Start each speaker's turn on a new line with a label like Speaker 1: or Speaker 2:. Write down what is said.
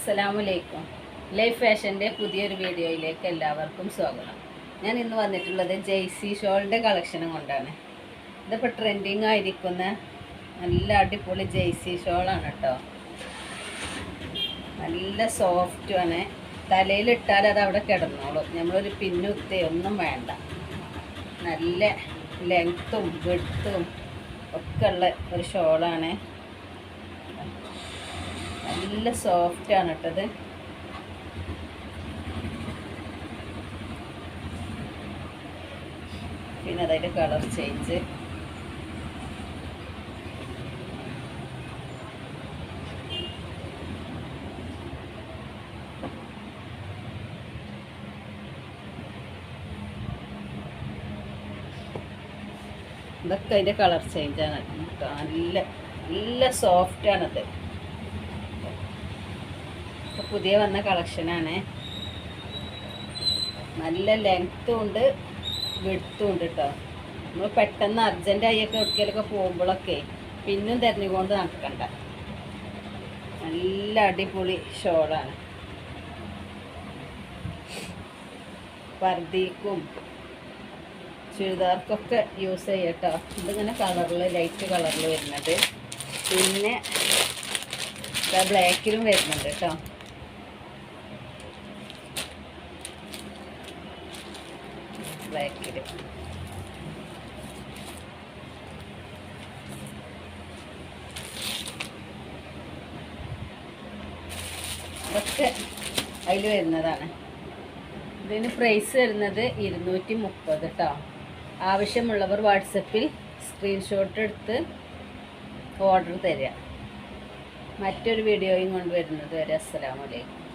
Speaker 1: അസ്സലാമലൈക്കും. ലൈഫ് ഫാഷൻ്റെ പുതിയൊരു വീഡിയോയിലേക്ക് എല്ലാവർക്കും സ്വാഗതം. ഞാൻ ഇന്ന് വന്നിട്ടുള്ളത് ജെയ്സി ഷോളിൻ്റെ കളക്ഷനും കൊണ്ടാണ്. ഇതിപ്പോൾ ട്രെൻഡിങ് ആയിരിക്കുന്ന നല്ല അടിപൊളി ജെയ്സി ഷോളാണ് കേട്ടോ. നല്ല സോഫ്റ്റുമാണ്. തലയിലിട്ടാൽ അത് അവിടെ കിടന്നോളും. നമ്മളൊരു പിന്നുത്തേയൊന്നും വേണ്ട. നല്ല ലെങ്ത്തും വിഡ്ത്തും ഒക്കെ ഉള്ള ഒരു ഷോളാണ്. നല്ല സോഫ്റ്റാണ് കേട്ടത്. പിന്നെ അതിൻ്റെ കളർ ചേഞ്ച് ഇതൊക്കെ അതിൻ്റെ കളർ ചേഞ്ചാണ്. നല്ല നല്ല സോഫ്റ്റാണത്. പുതിയ വന്ന കളക്ഷനാണ്. നല്ല ലെങ്ത്തും ഉണ്ട് വിഡ്ത്തും ഉണ്ട് കേട്ടോ. നമ്മൾ പെട്ടെന്ന് അർജൻറ്റായൊക്കെ എവിടേക്കൊക്കെ പോകുമ്പോഴൊക്കെ പിന്നും തിരഞ്ഞുകൊണ്ട് നടക്കണ്ട. നല്ല അടിപൊളി ഷോളാണ്. പർദ്ദയ്ക്കും ചുരിദാർക്കൊക്കെ യൂസ് ചെയ്യാം കേട്ടോ. ഇതിങ്ങനെ കളറിൽ ലൈറ്റ് കളറിൽ വരുന്നത്. പിന്നെ ബ്ലാക്കിലും വരുന്നുണ്ട് കേട്ടോ. ബ്ലാക്കിൽ ഇതൊക്കെ അതിൽ വരുന്നതാണ്. ഇതിന് പ്രൈസ് വരുന്നത് 230 കേട്ടോ. ആവശ്യമുള്ളവർ വാട്സപ്പിൽ സ്ക്രീൻഷോട്ട് എടുത്ത് ഓർഡർ തരിക. മറ്റൊരു വീഡിയോയും കൊണ്ടുവരുന്നത് വരെ അസ്സലാമു അലൈക്കും.